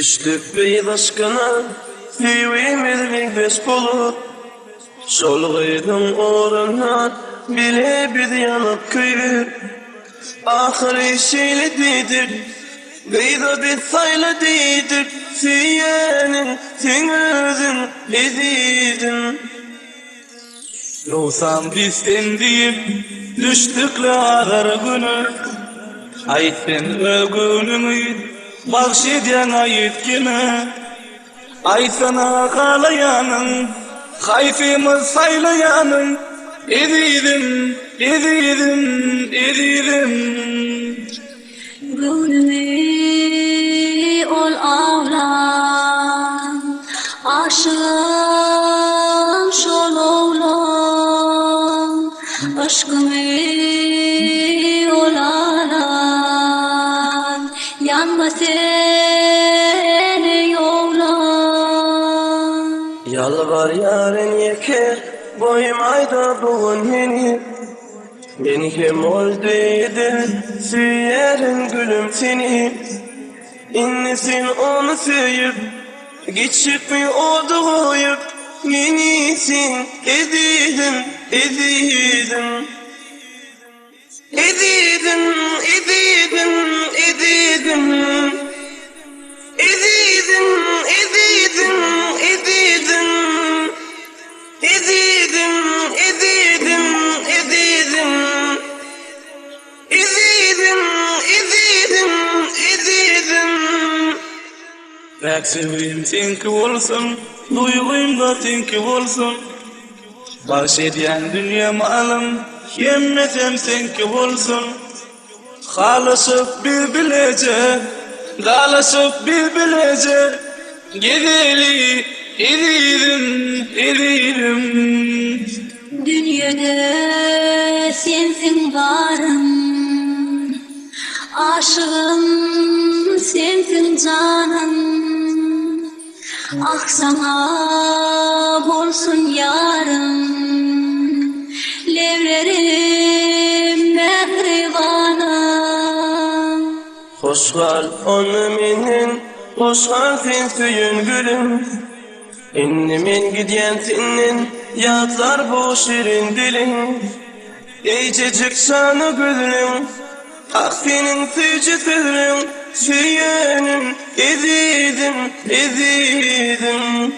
Düştük beyaz aşkına, yüreğimiz beş bulup, solğaydın orundan, bile bir yanıp kıyıp, ahir şeyle dedir, gıyda bir sayla dedir, siyenin, sen özün ezidin. Yolsam bizden deyip, düştükle arar günü, ait ben ölgünümü, bahşediyen ait kime, ait sana kalayanın, hayfimiz saylayanın, edidim, edidim, edidim. Gönlümü ol ağlan, aşığım şol oğlan, aşkımı ol ağlan, yanma seni yollan. Yalvar yarın yeker, boyum ayda doğun yeni. Ben kim olduydu, süyerim gülüm seni. İnnesin onu söyüp, geçip mi olduğuyup, yenisin edidim, edidim. Edidim, edidim, edidim. Edidim, edidim, edidim. Edidim, edidim, edidim. Edidim, edidim, edidim. Bak sevdiğim senki olsun, duyguym da senki olsun. Bahşediyen dünya malım, yemmetem senki olsun. Halaşıp birbirlece, dalaşıp birbirlece, gideli edidim, edidim. Dünyada sensin varım, aşığım sensin canım. Ah sana bolsun yarım, levlerim mehribanım. Hoşgal onu minin, hoşgal sen söyün gülüm. İnnimin gidiyen senin, yatlar bu şirin dilin. Eycecik şanı gülüm, ah senin sıcı sırrın, süyenim, ezidim, ezidim.